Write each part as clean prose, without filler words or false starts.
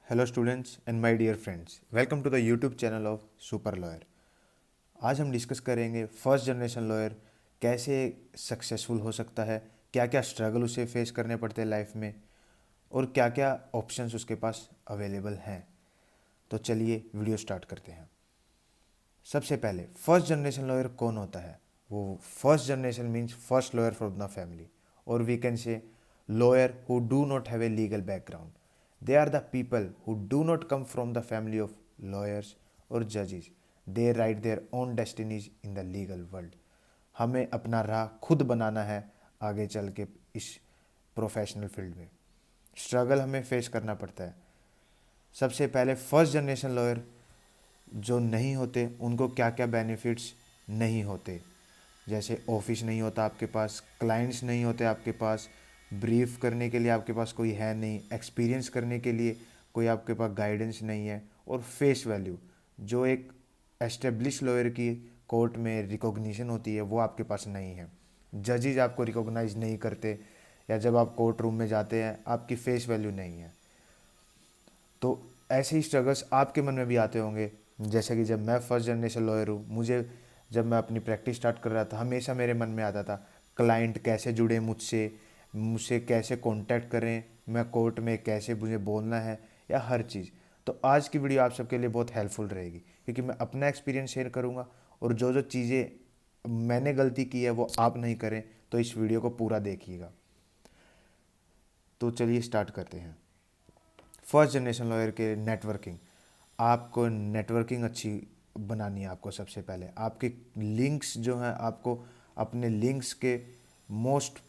Hello students and my dear friends, welcome to the YouTube channel of super lawyer. आज हम discuss करेंगे first generation lawyer कैसे successful हो सकता है, क्या क्या स्ट्रगल उसे फेस करने पड़ते हैं लाइफ में और क्या क्या ऑप्शंस उसके पास अवेलेबल हैं। तो चलिए वीडियो स्टार्ट करते हैं। सबसे पहले फर्स्ट जनरेशन लॉयर कौन होता है? वो first generation means first lawyer from the family, और we can say lawyer who do not have a legal background. They are the people who do not come from the family of lawyers और जजेस। They write their own destinies in the legal world. हमें अपना राह खुद बनाना है आगे चल के इस प्रोफेशनल फील्ड में। स्ट्रगल हमें फेस करना पड़ता है। सबसे पहले फर्स्ट जनरेशन लॉयर जो नहीं होते उनको क्या क्या बेनिफिट्स नहीं होते, जैसे ऑफिस नहीं होता आपके पास, क्लाइंट्स नहीं होते आपके पास, ब्रीफ करने के लिए आपके पास कोई है नहीं, एक्सपीरियंस करने के लिए कोई आपके पास गाइडेंस नहीं है, और फेस वैल्यू जो एक एस्टेब्लिश लॉयर की कोर्ट में रिकॉग्निशन होती है वो आपके पास नहीं है। जजेज आपको रिकॉग्नाइज नहीं करते, या जब आप कोर्ट रूम में जाते हैं आपकी फेस वैल्यू नहीं है। तो ऐसे ही स्ट्रगल्स आपके मन में भी आते होंगे। जैसे कि जब मैं फर्स्ट जनरेशन लॉयर हूँ, मुझे जब मैं अपनी प्रैक्टिस स्टार्ट कर रहा था हमेशा मेरे मन में आता था क्लाइंट कैसे जुड़े मुझसे, मुझसे कैसे कांटेक्ट करें, मैं कोर्ट में कैसे मुझे बोलना है, या हर चीज़। तो आज की वीडियो आप सबके लिए बहुत हेल्पफुल रहेगी, क्योंकि मैं अपना एक्सपीरियंस शेयर करूँगा, और जो जो चीज़ें मैंने गलती की है वो आप नहीं करें। तो इस वीडियो को पूरा देखिएगा। तो चलिए स्टार्ट करते हैं। फर्स्ट जनरेशन लॉयर के नेटवर्किंग, आपको नेटवर्किंग अच्छी बनानी है। आपको सबसे पहले आपके लिंक्स जो हैं, आपको अपने लिंक्स के मोस्ट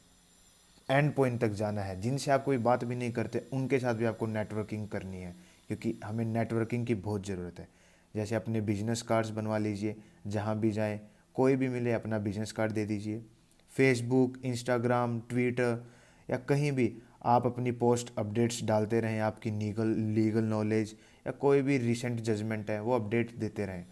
एंड पॉइंट तक जाना है। जिनसे आप कोई बात भी नहीं करते उनके साथ भी आपको नेटवर्किंग करनी है, क्योंकि हमें नेटवर्किंग की बहुत ज़रूरत है। जैसे अपने बिजनेस कार्ड्स बनवा लीजिए, जहाँ भी जाएं कोई भी मिले अपना बिजनेस कार्ड दे दीजिए। फेसबुक, इंस्टाग्राम, ट्विटर या कहीं भी आप अपनी पोस्ट अपडेट्स डालते रहें। आपकी लीगल नॉलेज या कोई भी रिसेंट जजमेंट है वो अपडेट देते रहें,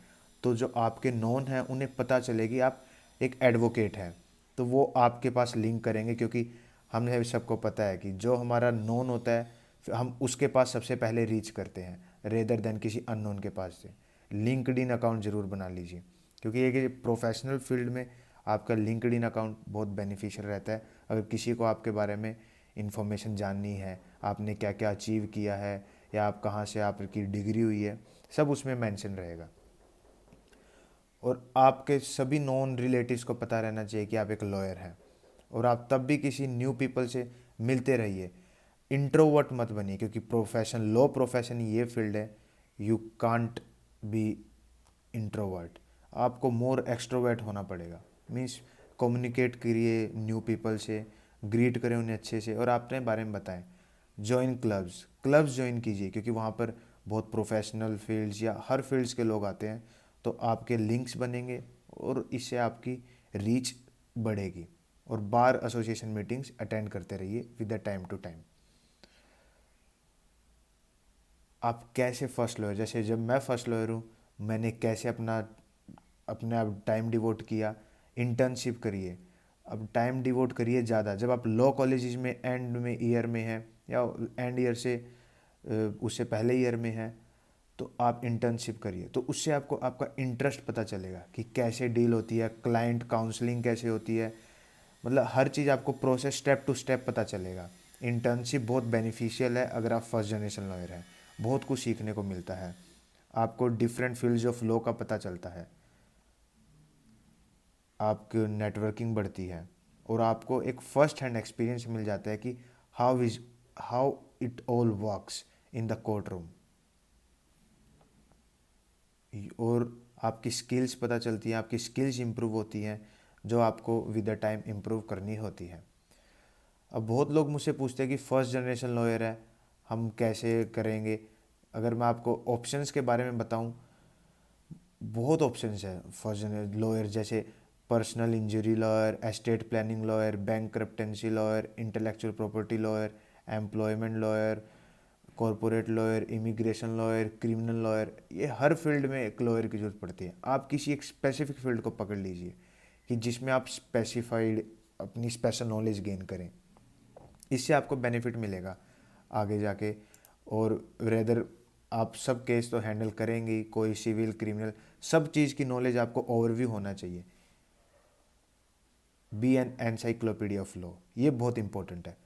तो जो आपके नोन हैं उन्हें पता चलेगी आप एक एडवोकेट हैं, तो वो आपके पास लिंक करेंगे। क्योंकि हमने सबको पता है कि जो हमारा नोन होता है हम उसके पास सबसे पहले रीच करते हैं रेदर देन किसी अननोन के पास से। लिंक्डइन अकाउंट ज़रूर बना लीजिए, क्योंकि एक प्रोफेशनल फील्ड में आपका लिंक्डइन अकाउंट बहुत बेनिफिशियल रहता है। अगर किसी को आपके बारे में इंफॉर्मेशन जाननी है, आपने क्या क्या अचीव किया है, या आप कहाँ से आपकी डिग्री हुई है, सब उसमें मेंशन रहेगा। और आपके सभी नॉन रिलेटिव्स को पता रहना चाहिए कि आप एक लॉयर हैं। और आप तब भी किसी न्यू पीपल से मिलते रहिए। इंट्रोवर्ट मत बनिए, क्योंकि प्रोफेशन लॉ प्रोफेशन ये फील्ड है, यू कांट बी इंट्रोवर्ट। आपको मोर एक्सट्रोवर्ट होना पड़ेगा। मीन्स कम्युनिकेट करिए न्यू पीपल से, ग्रीट करें उन्हें अच्छे से, और अपने बारे में बताएं। जॉइन क्लब्स, ज्वाइन कीजिए, क्योंकि वहाँ पर बहुत प्रोफेशनल फील्ड्स या हर फील्ड्स के लोग आते हैं। तो आपके लिंक्स बनेंगे और इससे आपकी रीच बढ़ेगी। और बार एसोसिएशन मीटिंग्स अटेंड करते रहिए with the time to time. आप कैसे फर्स्ट लॉयर, जैसे जब मैं फर्स्ट लॉयर हूँ, मैंने कैसे अपने आप टाइम डिवोट किया। इंटर्नशिप करिए, अब टाइम डिवोट करिए ज़्यादा। जब आप लॉ कॉलेजेस में एंड में ईयर में हैं, या एंड ईयर से उससे पहले ईयर में हैं, तो आप इंटर्नशिप करिए। तो उससे आपको आपका इंटरेस्ट पता चलेगा कि कैसे डील होती है, क्लाइंट काउंसलिंग कैसे होती है, मतलब हर चीज़ आपको प्रोसेस स्टेप टू स्टेप पता चलेगा। इंटर्नशिप बहुत बेनिफिशियल है अगर आप फर्स्ट जनरेशन लॉयर हैं। बहुत कुछ सीखने को मिलता है, आपको डिफरेंट फील्ड्स ऑफ लॉ का पता चलता है, आपकी नेटवर्किंग बढ़ती है, और आपको एक फ़र्स्ट हैंड एक्सपीरियंस मिल जाता है कि how it all works in the court room. और आपकी स्किल्स पता चलती हैं, आपकी स्किल्स इंप्रूव होती हैं, जो आपको विद द टाइम इंप्रूव करनी होती है। अब बहुत लोग मुझसे पूछते हैं कि फर्स्ट जनरेशन लॉयर है, हम कैसे करेंगे। अगर मैं आपको ऑप्शंस के बारे में बताऊं, बहुत ऑप्शंस है फर्स्ट जनरेशन लॉयर, जैसे personal injury lawyer, estate planning lawyer, bankruptcy lawyer, intellectual property lawyer, employment lawyer, corporate lawyer, immigration lawyer, criminal lawyer. ये हर फील्ड में एक लॉयर की जरूरत पड़ती है। आप किसी एक स्पेसिफिक फील्ड को पकड़ लीजिए कि जिसमें आप स्पेसिफाइड अपनी स्पेशल नॉलेज गेन करें। इससे आपको बेनिफिट मिलेगा आगे जाके। और रेदर आप सब केस तो हैंडल करेंगे ही, कोई सिविल क्रिमिनल, सब चीज़ की नॉलेज आपको ओवरव्यू होना चाहिए। Be an encyclopedia of law, ये बहुत इंपॉर्टेंट है।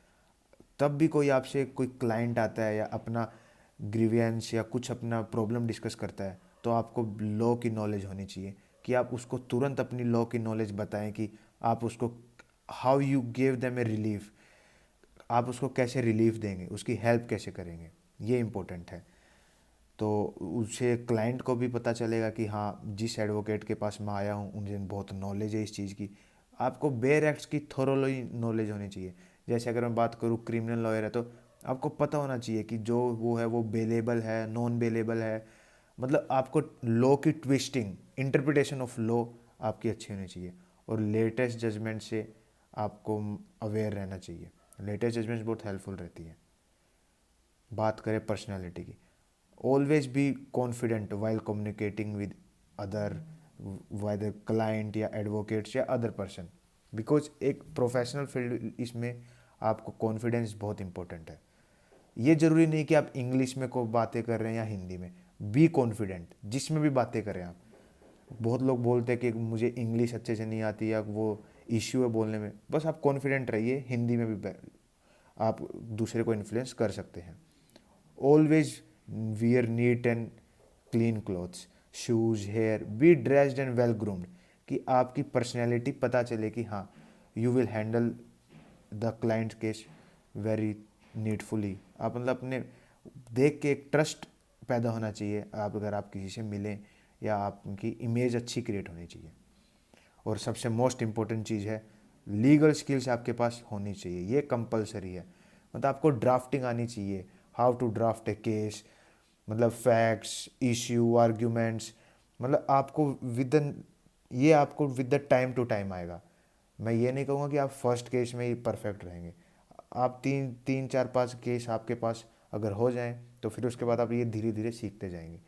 तब भी कोई आपसे कोई क्लाइंट आता है या अपना ग्रीवियंस या कुछ अपना प्रॉब्लम डिस्कस करता है, तो आपको लॉ की नॉलेज होनी चाहिए कि आप उसको तुरंत अपनी लॉ की नॉलेज बताएं कि आप उसको how you give them A relief, आप उसको कैसे रिलीफ देंगे, उसकी हेल्प कैसे करेंगे, ये इम्पोर्टेंट है। तो उसे क्लाइंट को भी पता चलेगा कि हाँ, जिस एडवोकेट के पास मैं आया हूँ उन्हें बहुत नॉलेज है इस चीज़ की। आपको बेयर एक्ट्स की थोरोली नॉलेज होनी चाहिए। जैसे अगर मैं बात करूँ, क्रिमिनल लॉयर है तो आपको पता होना चाहिए कि जो वो है वो बेलेबल है, नॉन बेलेबल है, मतलब आपको लॉ की ट्विस्टिंग, इंटरप्रिटेशन ऑफ लॉ आपकी अच्छी होनी चाहिए। और लेटेस्ट जजमेंट से आपको अवेयर रहना चाहिए। लेटेस्ट जजमेंट्स बहुत हेल्पफुल रहती है। बात करें पर्सनालिटी की, always be confident while communicating with other, whether client या एडवोकेट्स या अदर पर्सन, बिकॉज एक प्रोफेशनल फील्ड, इसमें आपको कॉन्फिडेंस बहुत इंपॉर्टेंट है। ये जरूरी नहीं कि आप इंग्लिश में को बातें कर रहे हैं या हिंदी में, बी कॉन्फिडेंट जिसमें भी बातें करें आप। बहुत लोग बोलते हैं कि मुझे इंग्लिश अच्छे से नहीं आती या वो इश्यू है बोलने में, बस आप कॉन्फिडेंट रहिए, हिंदी में भी आप दूसरे को इन्फ्लुएंस कर सकते हैं। Always wear neat and clean clothes, shoes, hair, be dressed and well groomed, कि आपकी पर्सनैलिटी पता चले कि हाँ, you will handle the client case very needfully. आप मतलब अपने देख के एक ट्रस्ट पैदा होना चाहिए, आप अगर आप किसी से मिलें, या आपकी इमेज अच्छी क्रिएट होनी चाहिए। और सबसे मोस्ट इम्पोर्टेंट चीज़ है, लीगल स्किल्स आपके पास होनी चाहिए, ये कंपलसरी है। मतलब आपको ड्राफ्टिंग आनी चाहिए, how to draft a case, मतलब फैक्ट्स, इश्यू, आर्ग्यूमेंट्स, मतलब आपको ये आपको with the time to time आएगा। मैं ये नहीं कहूँगा कि आप फर्स्ट केस में ही परफेक्ट रहेंगे। आप तीन तीन चार पांच केस आपके पास अगर हो जाएं, तो फिर उसके बाद आप ये धीरे धीरे सीखते जाएंगे।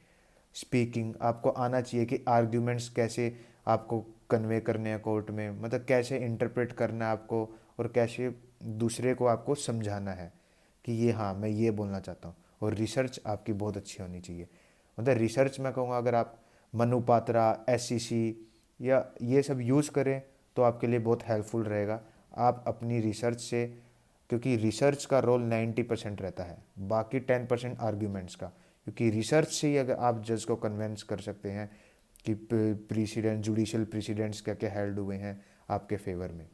स्पीकिंग आपको आना चाहिए कि आर्ग्यूमेंट्स कैसे आपको कन्वे करने हैं कोर्ट में, मतलब कैसे इंटरप्रेट करना है आपको, और कैसे दूसरे को आपको समझाना है कि ये हाँ, मैं ये बोलना चाहता हूँ। और रिसर्च आपकी बहुत अच्छी होनी चाहिए। मतलब रिसर्च मैं कहूँगा, अगर आप मनु पात्रा, एससीसी या ये सब यूज़ करें तो आपके लिए बहुत हेल्पफुल रहेगा। आप अपनी रिसर्च से, क्योंकि रिसर्च का रोल 90% रहता है, बाकी 10% आर्ग्यूमेंट्स का, क्योंकि रिसर्च से ही अगर आप जज को कन्वेंस कर सकते हैं कि प्रीसिडेंट, जुडिशियल प्रीसिडेंट्स क्या क्या हेल्ड हुए हैं आपके फेवर में।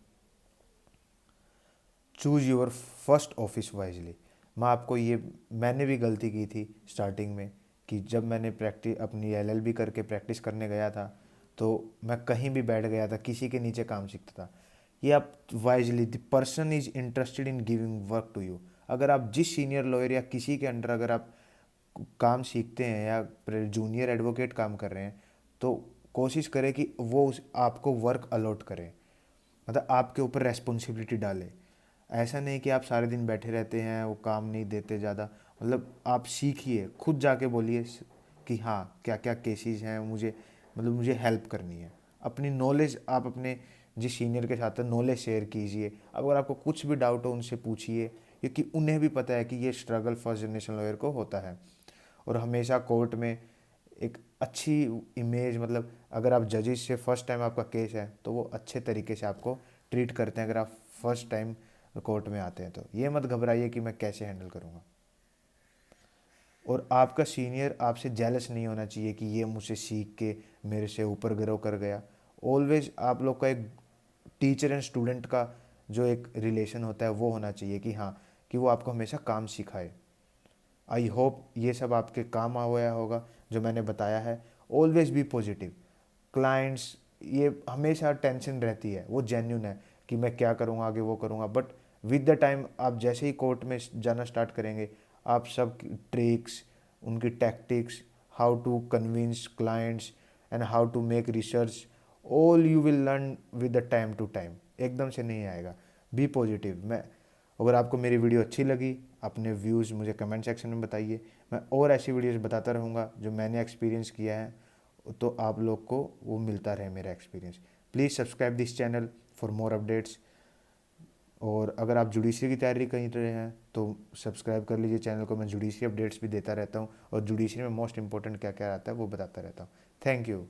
Choose your first office wisely. मैं आपको ये, मैंने भी गलती की थी स्टार्टिंग में, कि जब मैंने प्रैक्टिस अपनी एलएलबी करके प्रैक्टिस करने गया था, तो मैं कहीं भी बैठ गया था, किसी के नीचे काम सीखता था। ये आप wisely, the person is interested in giving work to you. अगर आप जिस सीनियर लॉयर या किसी के अंडर अगर आप काम सीखते हैं या जूनियर एडवोकेट काम कर रहे हैं, तो कोशिश करें कि वो आपको वर्क अलॉट करें, मतलब आपके ऊपर रेस्पॉन्सिबिलिटी डाले। ऐसा नहीं कि आप सारे दिन बैठे रहते हैं, वो काम नहीं देते ज़्यादा। मतलब आप सीखिए, खुद जाके बोलिए कि हाँ, क्या क्या केसेस हैं, मुझे मतलब मुझे हेल्प करनी है। अपनी नॉलेज आप अपने जिस सीनियर के साथ नॉलेज शेयर कीजिए। अगर आपको कुछ भी डाउट हो उनसे पूछिए, क्योंकि उन्हें भी पता है कि ये स्ट्रगल फर्स्ट जनरेशन लॉयर को होता है। और हमेशा कोर्ट में एक अच्छी इमेज, मतलब अगर आप जजेस से फर्स्ट टाइम आपका केस है तो वो अच्छे तरीके से आपको ट्रीट करते हैं। अगर आप फर्स्ट टाइम कोर्ट में आते हैं तो ये मत घबराइए कि मैं कैसे हैंडल करूँगा। और आपका सीनियर आपसे जेलस नहीं होना चाहिए कि ये मुझसे सीख के मेरे से ऊपर ग्रो कर गया। ऑलवेज आप लोग का एक टीचर एंड स्टूडेंट का जो एक रिलेशन होता है वो होना चाहिए, कि हाँ, कि वो आपको हमेशा काम सिखाए। आई होप ये सब आपके काम आया होगा जो मैंने बताया है। Always be positive. क्लाइंट्स, ये हमेशा टेंशन रहती है, वो जेन्यून है कि मैं क्या करूँगा आगे, वो करूँगा, बट विद द टाइम आप जैसे ही कोर्ट में जाना स्टार्ट करेंगे, आप सब ट्रिक्स, उनकी tactics, how to convince clients and how to make research, all you will learn with the time to time. एकदम से नहीं आएगा। Be positive. मैं, अगर आपको मेरी वीडियो अच्छी लगी, अपने व्यूज़ मुझे कमेंट सेक्शन में बताइए। मैं और ऐसी वीडियोज़ बताता रहूँगा जो मैंने एक्सपीरियंस किया है, तो आप लोग को वो मिलता रहे मेरा experience. Please subscribe this channel for more updates. और अगर आप जुडिशरी की तैयारी कर रहे हैं तो तो सब्सक्राइब कर लीजिए चैनल को। मैं जुडिशरी अपडेट्स भी देता रहता हूँ और जुडिशरी में मोस्ट इंपॉर्टेंट क्या क्या आता है वो बताता रहता हूँ। Thank you.